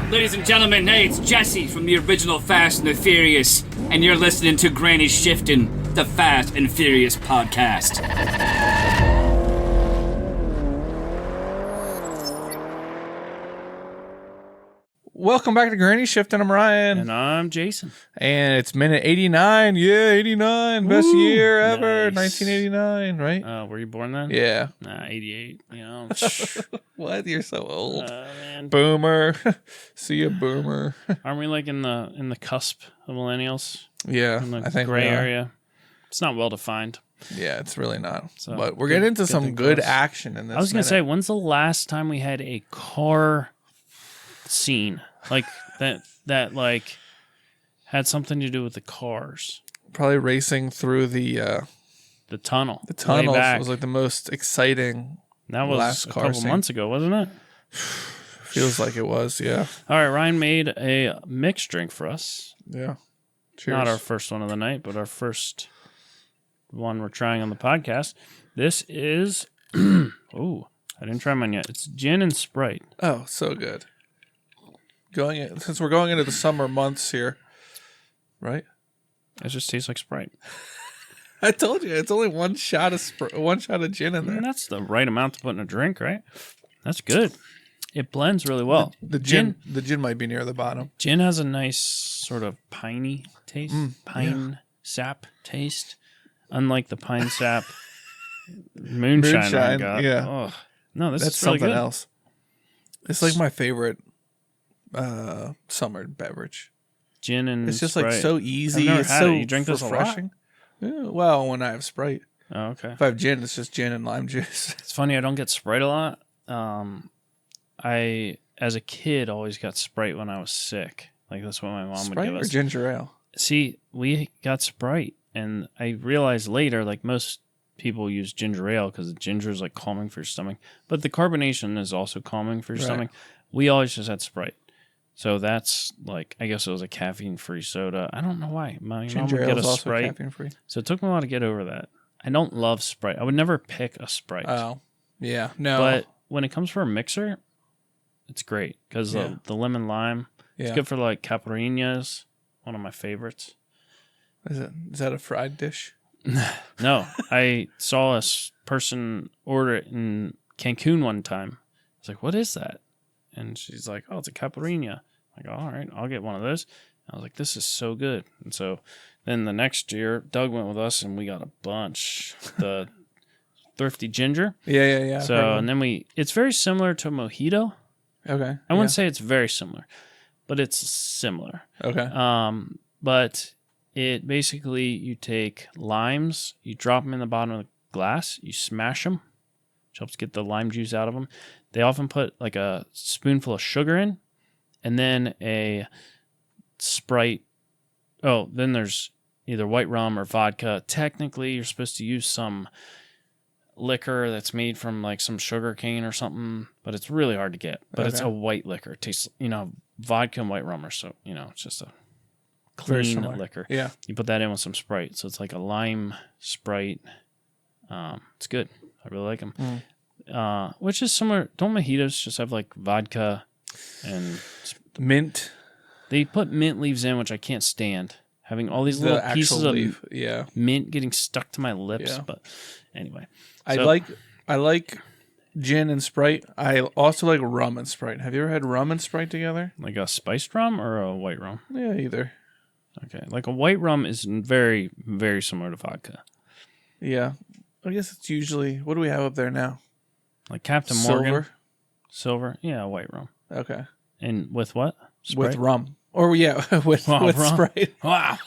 Ladies and gentlemen, hey, it's Jesse from the original Fast and the Furious, and you're listening to Granny Shifting, the Fast and Furious podcast. Welcome back to Granny Shifting. I'm Ryan. And I'm Jason. And it's minute 89. Yeah, 89. Best year ever. Nice. 1989, right? Were you born then? Yeah. Nah, 88. You know. What? You're so old. Man. Boomer. See ya, boomer. Aren't we like in the cusp of millennials? Yeah, In the I think gray we are. area. It's not well defined. Yeah, it's really not. So, but we're getting into some thing good close. action in this. I was gonna minute. say, when's the last time we had a car scene like that like had something to do with the cars? Probably racing through the tunnel. the way tunnels back. was like the most exciting. That was last a car couple scene. months ago, wasn't it? Feels like it was. Yeah. All right, Ryan made a mixed drink for us. Yeah. Cheers. Not our first one of the night, but our first one we're trying on the podcast. This is, oh, I didn't try mine yet. It's gin and Sprite. Oh, so good. Since we're going into the summer months here, right? It just tastes like Sprite. I told you it's only one shot of gin in And there. that's the right amount to put in a drink, right? That's good. It blends really well. The gin might be near the bottom. Gin has a nice sort of piney taste, pine sap taste, unlike the pine sap moonshine I got. yeah. Oh, no, this That's is really something good. else. It's like my favorite summer beverage. Gin and It's just Sprite. like so easy. I've never It's had so it. You drink this a lot? refreshing. Yeah, well, when I have Sprite. Oh, okay. If I have gin, it's just gin and lime juice. It's funny, I don't get Sprite a lot. I, as a kid, always got Sprite when I was sick. Like, that's what my mom would Sprite give or us. ginger ale? See, we got Sprite, and I realized later, like, most people use ginger ale because ginger is, like, calming for your stomach. But the carbonation is also calming for your Right. stomach. We always just had Sprite. So that's, like, I guess it was a caffeine-free soda. I don't know why. My mom Ginger would ale get is a also Sprite. caffeine free. So it took me a while to get over that. I don't love Sprite. I would never pick a Sprite. Oh, yeah. No. But when it comes for a mixer, it's great because Yeah. the lemon lime. yeah. It's good for like caipirinhas, one of my favorites. Is that a fried dish? No, I saw a person order it in Cancun one time. I was like, "What is that?" And she's like, "Oh, it's a caipirinha." I go, "All right, I'll get one of those." I was like, "This is so good." And so then the next year, Doug went with us, and we got a bunch. The Thrifty Ginger. Yeah. I've heard So of and them. then it's very similar to Mojito. Okay. I wouldn't say it's very similar, but it's similar. Okay. But it basically, you take limes, you drop them in the bottom of the glass, you smash them, which helps get the lime juice out of them. They often put like a spoonful of sugar in, and then a Sprite. Oh, then there's either white rum or vodka. Technically, you're supposed to use some liquor that's made from like some sugar cane or something, but it's really hard to get. But it's Okay. a white liquor. It tastes, vodka and white rum are so, it's just a Very clean similar. liquor. Yeah. You put that in with some Sprite, so it's like a lime Sprite. It's good. I really like them. Which is similar. Don't mojitos just have like vodka and Mint. they put mint leaves in, which I can't stand. Having all these The little pieces actual of leaf. Yeah. mint getting stuck to my lips. Yeah. But anyway, I So- like gin and Sprite. I also like rum and Sprite. Have you ever had rum and Sprite together? like a spiced rum or a white rum. Yeah, either. Okay, like a white rum is very, very similar to vodka. Yeah. I guess it's usually, what do we have up there now? Like Captain Morgan, Silver. silver, yeah, white rum. Okay. And with what? With rum. Or yeah, with Wow, rum. Sprite. Wow.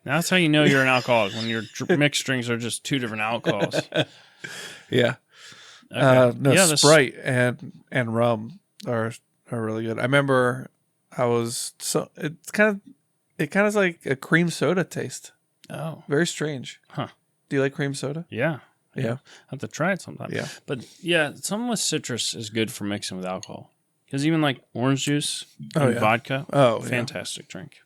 That's how you know you're an alcoholic, when your mixed drinks are just two different alcohols. Yeah. Okay. No, Yeah, Sprite and rum are really good. I remember it kind of is like a cream soda taste. Oh, Very strange. Huh. Do you like cream soda? yeah. Yeah. I have to try it sometime. Yeah. But yeah, something with citrus is good for mixing with alcohol. Because even like orange juice Oh, and yeah. vodka, Oh, yeah. fantastic drink.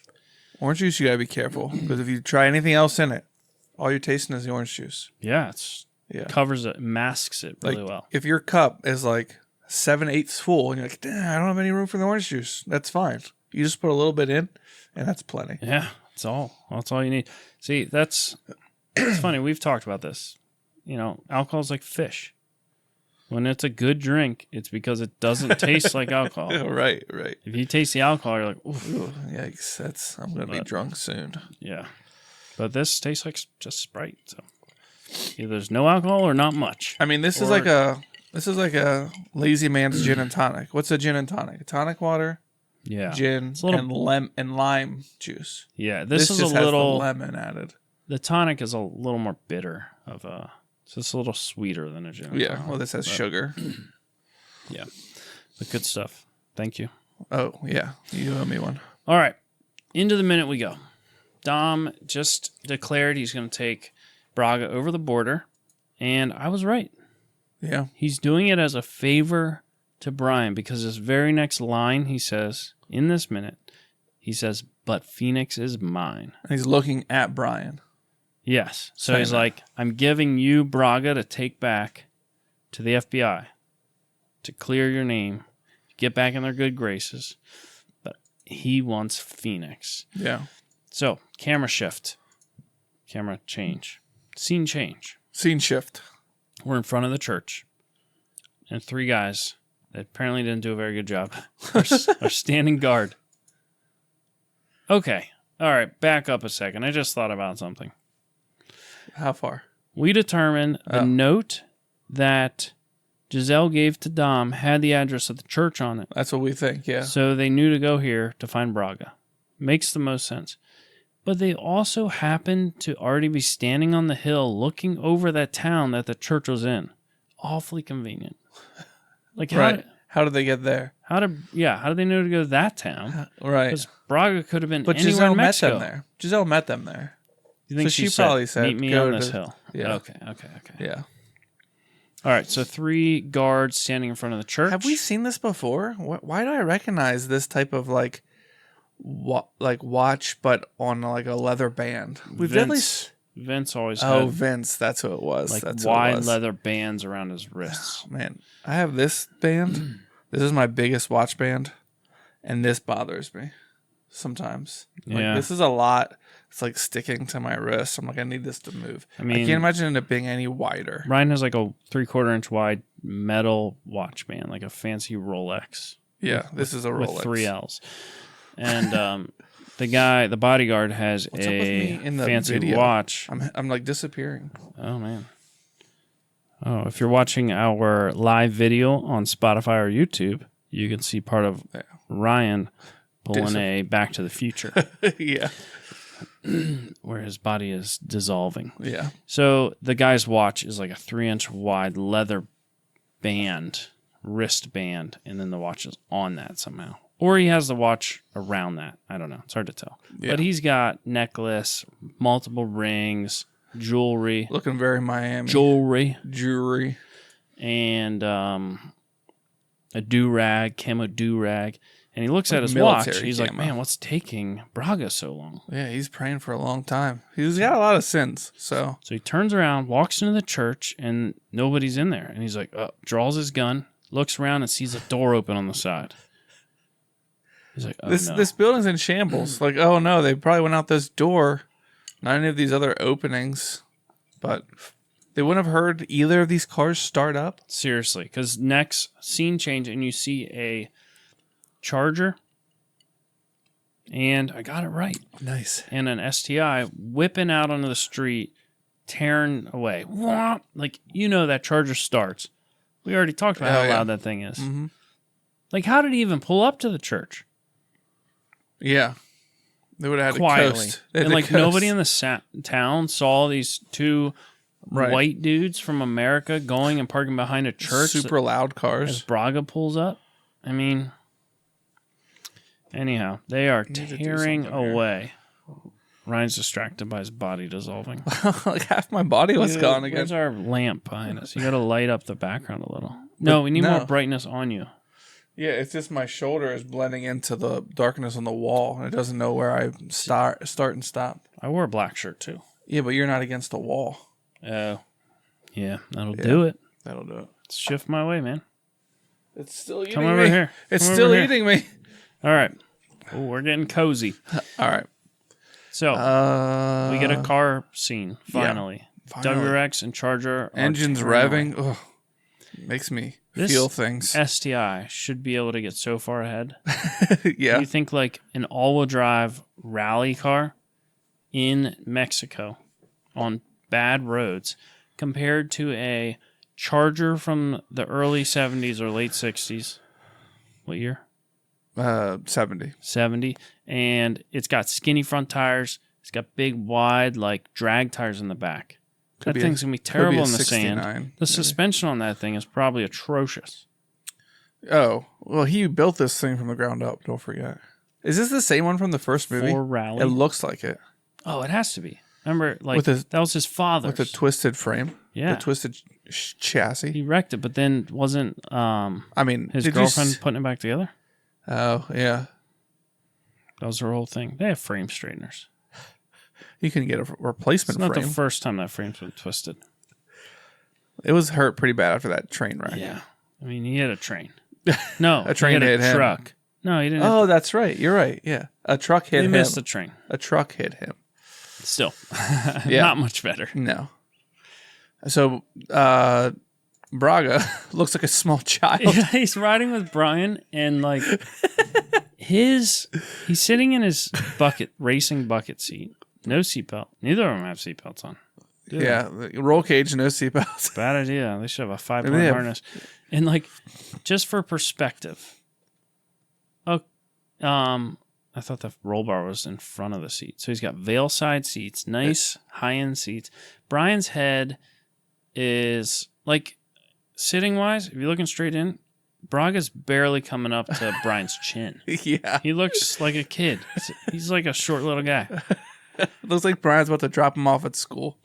Orange juice, you gotta be careful because if you try anything else in it, all you're tasting is the orange juice. Yeah, it's Yeah. covers it, masks it really Like well. if your cup is like 7/8 full, and you're like, damn, I don't have any room for the orange juice. That's fine. You just put a little bit in, and that's plenty. Yeah, that's all. That's all you need. See, it's funny. We've talked about this. You know, alcohol's like fish. When it's a good drink, it's because it doesn't taste like alcohol. Right. If you taste the alcohol, you're like, oof. Ooh, yikes! I'm gonna be drunk soon. Yeah. But this tastes like just Sprite. So either there's no alcohol or not much. I mean, this is like a lazy man's gin and tonic. What's a gin and tonic? Tonic water, Yeah. gin, It's a little- and lime juice. Yeah. This is just a has little. the lemon added. The tonic is a little more bitter of a. So it's a little sweeter than a gin. and Yeah. tonic. Well, this has sugar. Yeah. But good stuff. Thank you. Oh yeah, you owe me one. All right. Into the minute we go. Dom just declared he's going to take Braga over the border. And I was right. Yeah. He's doing it as a favor to Brian because his very next line he says, in this minute, he says, but Phoenix is mine. And he's looking at Brian. Yes. So Saying he's that. like, I'm giving you Braga to take back to the FBI to clear your name, get back in their good graces. But he wants Phoenix. Yeah. So, camera shift. Camera change. Scene change. Scene shift. We're in front of the church. And three guys that apparently didn't do a very good job are standing guard. Okay. All right. Back up a second. I just thought about something. How far? We determined the note that Giselle gave to Dom had the address of the church on it. That's what we think. Yeah. So they knew to go here to find Braga. Makes the most sense. But they also happened to already be standing on the hill looking over that town that the church was in. Awfully convenient. Like Right. How did they get there? how did they know to go to that town? Right. Because Braga could have been But anywhere Giselle in met Mexico. them there. Giselle met them there. You think So she probably said, meet me "Go on to-" this hill? Yeah. Okay. Yeah. All right, so three guards standing in front of the church. Have we seen this before? Why do I recognize this type of like watch, but on like a leather band? We've definitely. Vince always Oh, had Vince, that's who it was. like That's who it wide was. leather bands around his wrists. Man, I have this band. This is my biggest watch band, and this bothers me sometimes. Like, Yeah. this is a lot. It's like sticking to my wrist. I'm like, I need this to move. I I mean- can't imagine it being any wider. Ryan has like a 3/4 inch wide metal watch band, like a fancy Rolex Yeah, this is a Rolex. with 3 L's. And the bodyguard has What's up with me a in the fancy video? watch. I'm like disappearing. Oh man. Oh, if you're watching our live video on Spotify or YouTube, you can see part of Yeah. Ryan pulling a Back to the Future Yeah, where his body is dissolving. yeah. So the guy's watch is like a 3-inch wide leather band, wristband, and then the watch is on that somehow. Or he has the watch around that. I don't know. It's hard to tell. Yeah. But he's got necklace, multiple rings, jewelry, Looking very Miami. jewelry, Jewelry. and a do-rag, camo do-rag. And he looks Like at his watch. military He's like, camo. man, what's taking Braga so long? Yeah, he's praying for a long time. He's got a lot of sins. So So he turns around, walks into the church, and nobody's in there. And he's like, draws his gun, looks around, and sees a door open on the side. He's like, oh, no. this building's in shambles. Like, oh no, they probably went out this door. Not any of these other openings. But they wouldn't have heard either of these cars start up. Seriously, because next scene change, and you see a Charger, and I got it right, Nice. and an STI whipping out onto the street, tearing away. Wah! Like, you know that Charger starts. We already talked about Oh, how yeah. loud that thing is. Mm-hmm. Like, how did he even pull up to the church? Yeah. They would have had Quietly. to coast. They had And to like coast. nobody in the town saw these two Right. white dudes from America going and parking behind a church Super loud as cars. Braga pulls up. I mean, anyhow, they are Need to do tearing something here. away. Ryan's distracted by his body dissolving. Like half my body was gone again. Where's our lamp behind us? You got to light up the background a little. No, we need no. more brightness on you. Yeah, it's just my shoulder is blending into the darkness on the wall, and it doesn't know where I start and stop. I wore a black shirt too. Yeah, but you're not against the wall. Oh, yeah, that'll do it. That'll do it. Shift my way, man. It's still eating Come over me. here. It's Come still over here. eating me. All right. Oh, we're getting cozy. All right. So we get a car scene finally. Finally. WRX and Charger. Are Engine's tearing revving. away. Ugh. Makes me This feel things. STI should be able to get so far ahead. Yeah. You think like an all-wheel drive rally car in Mexico on bad roads compared to a Charger from the early 70s or late 60s. What year? 70. 70. And it's got skinny front tires. It's got big, wide, like drag tires in the back. That thing's going to be terrible in the sand. The suspension on that thing is probably atrocious. Oh, well, he built this thing from the ground up. Don't forget. Is this the same one from the first movie? For rally. It looks like it. Oh, it has to be. Remember, like, With that was his father's. With the twisted frame. Yeah. The twisted chassis. He wrecked it, but then wasn't I mean, his did girlfriend putting it back together? Oh, yeah. That was her whole thing. They have frame straighteners. You can get a replacement It's not frame. the first time that frame's been twisted. It was hurt pretty bad after that train wreck. Yeah. I mean, he hit a train. No, A train he hit hit a him. truck. No, he didn't. Oh, that's right. You're right. Yeah. A truck hit he him. missed the train. A truck hit him. Still, Yeah. not much better. No. So, Braga looks like a small child. Yeah, he's riding with Brian, and like he's sitting in his racing bucket seat. No seatbelt. Neither of them have seatbelts on. Yeah. The roll cage, no seatbelts. Bad idea. They should have a 5-point Maybe they have- harness. And like, just for perspective, I thought the roll bar was in front of the seat. So he's got veil side seats, nice high-end seats. Brian's head is like sitting wise. If you're looking straight in, Braga's barely coming up to Brian's chin. Yeah. He looks like a kid. He's like a short little guy. Looks like Brian's about to drop him off at school.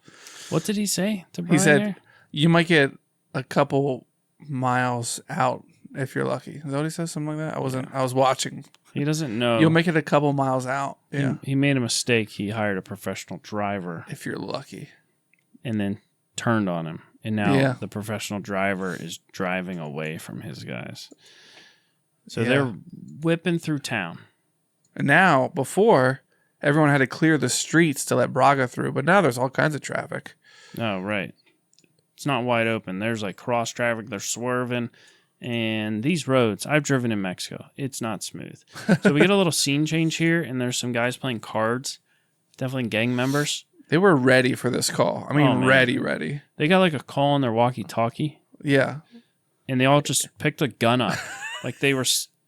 What did he say to Brian? He said, there? you might get a couple miles out if you're lucky. Is that what he says? Something like that? I was watching. He doesn't know. You'll make it a couple miles out. Yeah. He made a mistake. He hired a professional driver If you're lucky. and then turned on him. And now Yeah. the professional driver is driving away from his guys. So Yeah. they're whipping through town. And now, before, everyone had to clear the streets to let Braga through, but now there's all kinds of traffic. Oh, right. It's not wide open. There's like cross traffic. They're swerving. And these roads, I've driven in Mexico. It's not smooth. So we get a little scene change here, and there's some guys playing cards. Definitely gang members. They were ready for this call. I mean, Oh, man. ready. They got like a call on their walkie-talkie, Yeah. and they all just picked a gun up. Like they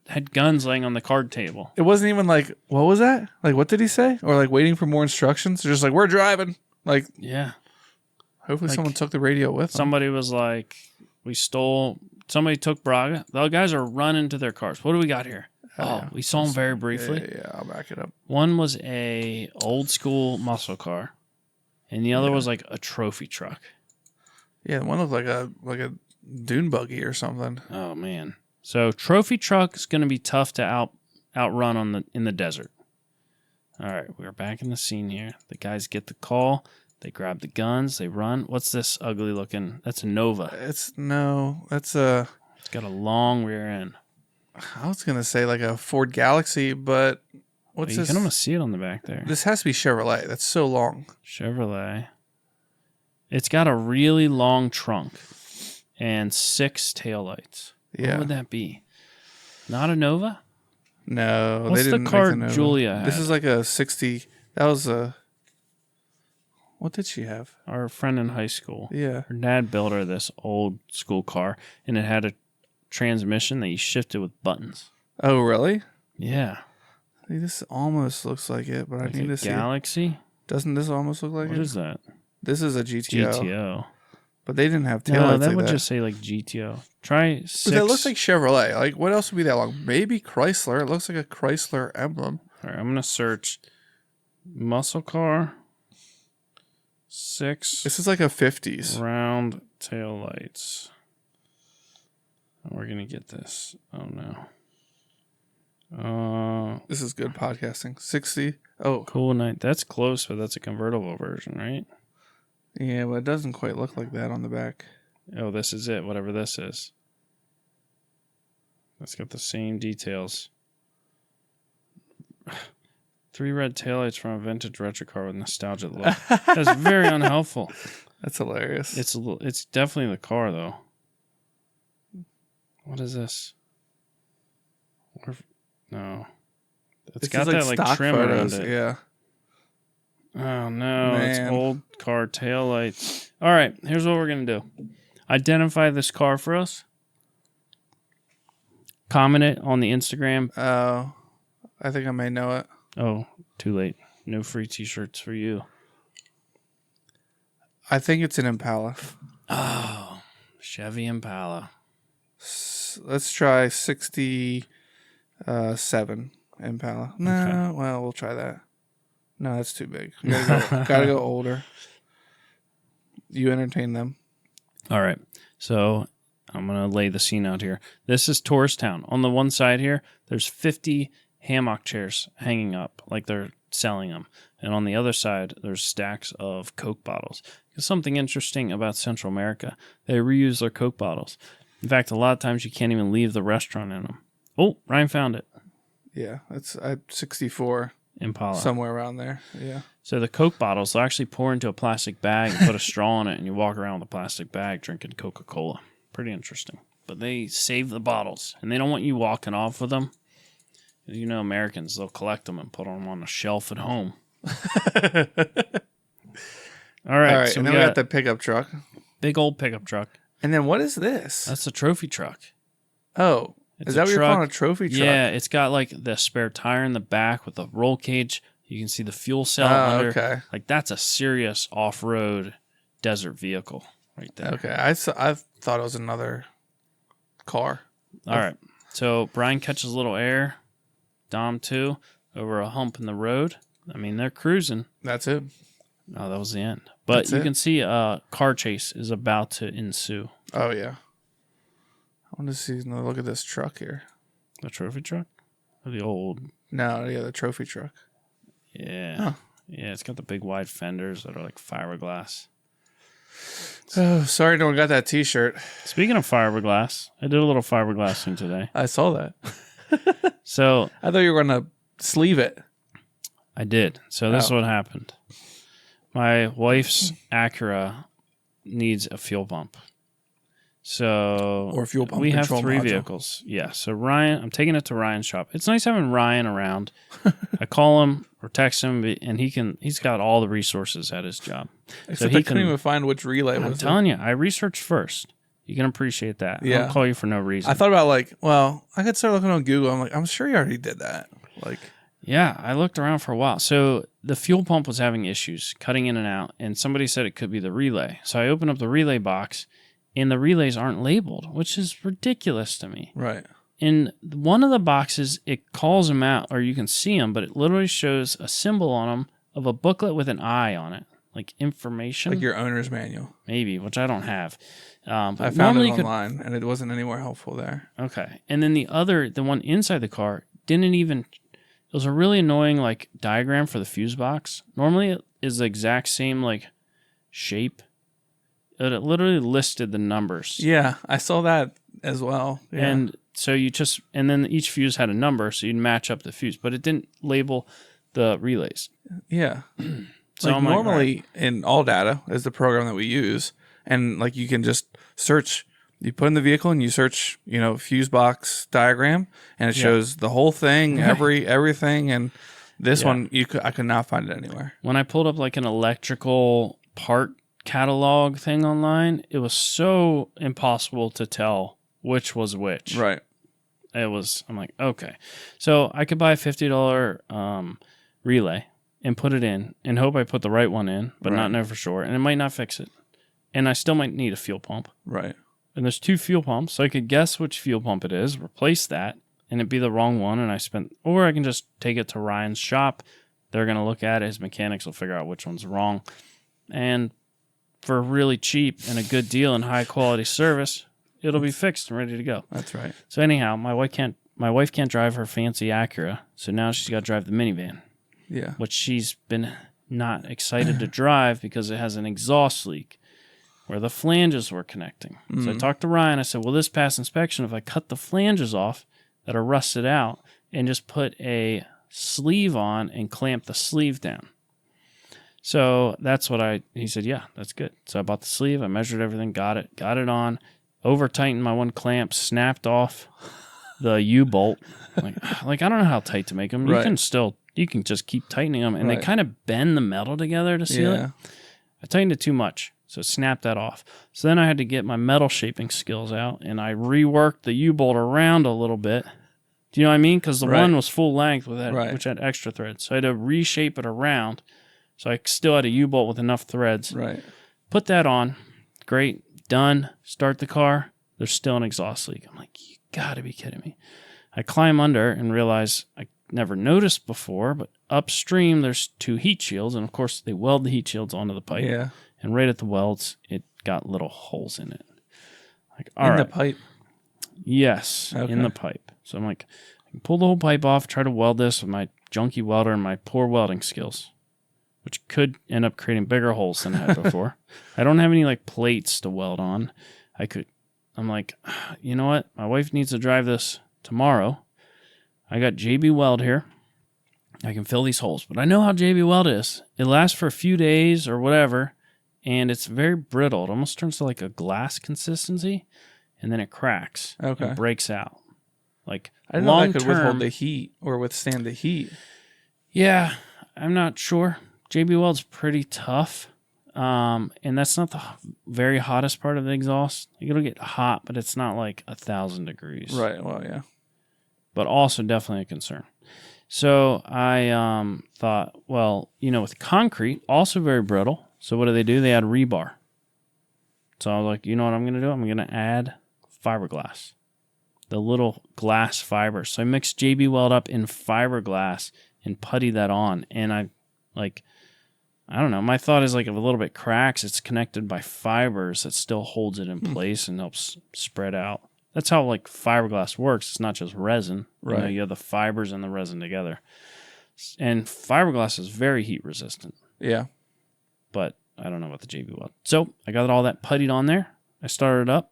had guns laying on the card table. It wasn't even like, what was that? Like, what did he say? Or like waiting for more instructions? They're just like, we're driving. Like, Yeah. hopefully Like, someone took the radio with them. Somebody was like, somebody took Braga. The guys are running to their cars. What do we got here? yeah. We saw them very briefly. Yeah, I'll back it up. One was a old school muscle car, and the other was like a trophy truck. Yeah, the one looked like a dune buggy or something. Oh man! So trophy truck is going to be tough to outrun in the desert. All right, we're back in the scene here. The guys get the call. They grab the guns. They run. What's this ugly looking? That's a Nova. It's got a long rear end. I was gonna say like a Ford Galaxy, but what's You this? can almost see it on the back there. This has to be Chevrolet. That's so long. Chevrolet. It's got a really long trunk and 6 taillights. Yeah. What would that be? Not a Nova? No, What's they the didn't make car the Nova. Julia This had? is like a 60. That was a. What did she have? Our friend in high school. Yeah. Her dad built her this old school car, and it had a transmission that you shifted with buttons. Oh, really? Yeah. See, this almost looks like it, but Like I need a to see. Galaxy? Doesn't this almost look like What it? is that? This is a GTO. GTO. But they didn't have taillights No, that like would that. just say like GTO. Try 6. But that looks like Chevrolet. Like, what else would be that long? Maybe Chrysler. It looks like a Chrysler emblem. All right, I'm going to search muscle car 6 This is like a 50s. round tail lights. We're going to get this. Oh, no. This is good podcasting. 60. Oh, Cool night. That's close, but that's a convertible version, right? yeah, but it doesn't quite look like that on the back. Oh, this is it, whatever this is. That's got the same details. 3 red taillights from a vintage retro car with nostalgic look. That's very unhelpful. That's hilarious. It's definitely the car though. What is this? No. It's got just that like stock trim photos. around it. Yeah. Oh no, it's Man. old car taillights. All right, here's what we're going to do. Identify this car for us. Comment it on the Instagram. Oh, I think I may know it. Oh, too late. No free t-shirts for you. I think it's an Impala. Oh, Chevy Impala. Let's try 67 Impala. No, Okay. well, we'll try that. No, that's too big. Gotta go older. You entertain them. All right. So I'm going to lay the scene out here. This is Tourist Town. On the one side here, there's 50 hammock chairs hanging up like they're selling them. And on the other side, there's stacks of Coke bottles. There's something interesting about Central America. They reuse their Coke bottles. In fact, a lot of times you can't even leave the restaurant in them. Oh, Ryan found it. Yeah, it's at 64, Impala. somewhere around there. Yeah. So the Coke bottles, they'll actually pour into a plastic bag and put a straw in it, and you walk around with a plastic bag drinking Coca-Cola. Pretty interesting. But they save the bottles, and they don't want you walking off with them. You know, Americans, they'll collect them and put them on a shelf at home. All right. All right, So and we then we got got the pickup truck. big old pickup truck. And then what is this? That's the trophy truck. Oh, It's is that a what you're truck. calling a trophy truck? Yeah, it's got like the spare tire in the back with the roll cage. You can see the fuel cell Oh, under. okay. Like that's a serious off-road desert vehicle right there. Okay. I thought it was another car. All right. So Brian catches a little air. Dom too, over a hump in the road. I mean, they're cruising. That's it. Oh, that was the end. But That's you it. can see a car chase is about to ensue. Oh, yeah. I want to see. No, look at this truck here. The trophy truck? Or the old? No, yeah, the trophy truck. Yeah. Huh. Yeah, it's got the big wide fenders that are like fiberglass. Oh, sorry, no one got that T-shirt. Speaking of fiberglass, I did a little fiberglass thing today. I saw that. So I thought you were going to sleeve it. I did. So this is Oh. what happened. My wife's Acura needs a fuel pump. So Or fuel pump we have control 3 module. vehicles. Yeah. So Ryan, I'm taking it to Ryan's shop. It's nice having Ryan around. I call him or text him, and he's got all the resources at his job. Except he I couldn't can- even find which relay I'm was it. telling you, I researched first. You can appreciate that. I Yeah. don't call you for no reason. I thought about I could start looking on Google. I'm like, I'm sure you already did that. Like, Yeah, I looked around for a while. So the fuel pump was having issues cutting in and out, and somebody said it could be the relay. So I opened up the relay box, and the relays aren't labeled, which is ridiculous to me. right. In one of the boxes, it calls them out, or you can see them, but it literally shows a symbol on them of a booklet with an eye on it, like information, Like your owner's manual. maybe, which I don't have. But I found normally it you could- online, and it wasn't anywhere helpful there. Okay. And then the one inside the car didn't even, it was a really annoying like diagram for the fuse box. Normally it is the exact same like shape. It literally listed the numbers. Yeah, I saw that as well. Yeah. And so and then each fuse had a number, so you'd match up the fuse, but it didn't label the relays. yeah. So Like I'm like, normally in AllData is the program that we use, and like you can just search. You put in the vehicle and you search, fuse box diagram, and it Yeah. shows the whole thing, everything. And this Yeah. one, I could not find it anywhere. when I pulled up like an electrical part catalog thing online, it was so impossible to tell which was which. Right. I'm like, okay. So I could buy a $50 relay and put it in and hope I put the right one in, but not Right. know for sure. And it might not fix it. And I still might need a fuel pump. Right. And there's 2 fuel pumps, so I could guess which fuel pump it is, replace that, and it'd be the wrong one. And or I can just take it to Ryan's shop. They're going to look at it. His mechanics will figure out which one's wrong. And for really cheap and a good deal and high quality service, it'll be fixed and ready to go. That's right. So anyhow, my wife can't drive her fancy Acura, so now she's got to drive the minivan, Yeah. which she's been not excited to drive because it has an exhaust leak where the flanges were connecting. So I talked to Ryan. I said, "Will this pass inspection if I cut the flanges off that are rusted out and just put a sleeve on and clamp the sleeve down. So that's what he said, yeah, that's good. So I bought the sleeve, I measured everything, got it on, over tightened my one clamp, snapped off the U-bolt. Like I don't know how tight to make them. Right. You can just keep tightening them, and they kind of bend the metal together to seal it. I tightened it too much, so it snapped that off. So then I had to get my metal shaping skills out, and I reworked the U-bolt around a little bit. Do you know what I mean? Because the one was full length with that, which had extra threads. So I had to reshape it around. So I still had a U-bolt with enough threads. Right. Put that on. Great. Done. Start the car. There's still an exhaust leak. I'm like, you gotta be kidding me. I climb under and realize I never noticed before, but upstream there's 2 heat shields, and of course they weld the heat shields onto the pipe. Yeah. And right at the welds, it got little holes in it. Like, in the pipe? Yes, in the pipe. So I'm like, I can pull the whole pipe off, try to weld this with my junky welder and my poor welding skills, which could end up creating bigger holes than I had before. I don't have any like plates to weld on. I'm like, you know what? My wife needs to drive this tomorrow. I got JB Weld here. I can fill these holes, but I know how JB Weld is. It lasts for a few days or whatever, and it's very brittle. It almost turns to like a glass consistency, and then it cracks. Okay. It breaks out. Like, I didn't know that could withhold the heat or withstand the heat. Yeah, I'm not sure. JB Weld's pretty tough, and that's not the very hottest part of the exhaust. Like, it'll get hot, but it's not like 1,000 degrees. Right, well, yeah. But also definitely a concern. So I thought, well, with concrete, also very brittle. So what do? They add rebar. So I was like, you know what I'm going to do? I'm going to add fiberglass. The little glass fibers. So I mixed JB Weld up in fiberglass and putty that on. And I don't know. My thought is like if a little bit cracks, it's connected by fibers that still holds it in place and helps spread out. That's how like fiberglass works. It's not just resin. Right. You have the fibers and the resin together. And fiberglass is very heat resistant. Yeah. But I don't know about the JB Weld. So I got all that puttied on there. I started it up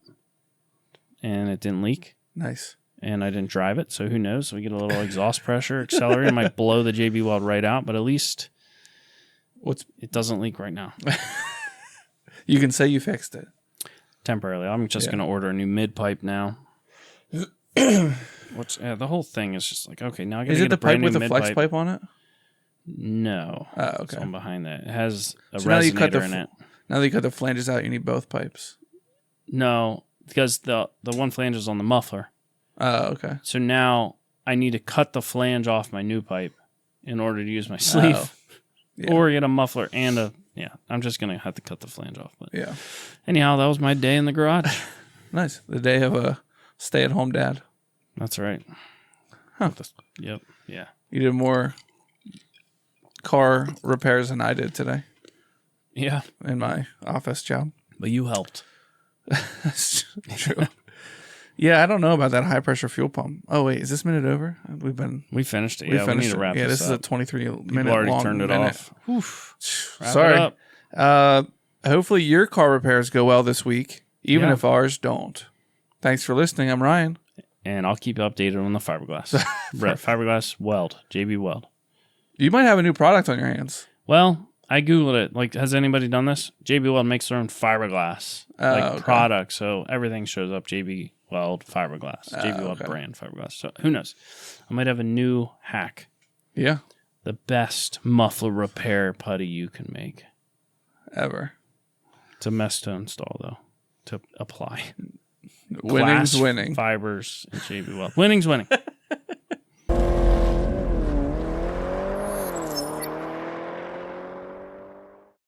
and it didn't leak. Nice. And I didn't drive it, so who knows? We get a little exhaust pressure accelerator. It might blow the JB Weld right out, but at least it doesn't leak right now. You can say you fixed it. Temporarily. I'm just going to order a new mid pipe now. The whole thing is just like, okay, now I got to get Is it the pipe with the flex pipe pipe on it? No. Oh, okay. So I'm behind that. It has a So now you cut resonator in it. Now that you cut the flanges out, you need both pipes. No, because the one flange is on the muffler. Oh, okay. So now I need to cut the flange off my new pipe in order to use my sleeve. Oh, yeah. Or get a muffler and I'm just going to have to cut the flange off. But Yeah. anyhow, that was my day in the garage. Nice. The day of a stay-at-home dad. That's right. Huh. Yep. Yeah. You did more car repairs than I did today Yeah. in my office job. But you helped. That's true. Yeah, I don't know about that high-pressure fuel pump. Oh, wait. Is this minute over? We finished it. We Yeah, finished we need to wrap this is a up. 23-minute People already long turned it minute. off. Oof. Wrap Sorry. it up. Hopefully your car repairs go well this week, even Yeah. if ours don't. Thanks for listening. I'm Ryan. And I'll keep you updated on the fiberglass. Fiberglass weld. JB Weld. You might have a new product on your hands. Well, I Googled it. Like, has anybody done this? JB Weld makes their own fiberglass Okay. product. So everything shows up JB Weld fiberglass. JB Weld okay. brand fiberglass. So who knows? I might have a new hack. Yeah, The best muffler repair putty you can make. ever. It's a mess to install, though, to apply. Winning's Glass winning. Fibers and JB Weld. Winning's winning.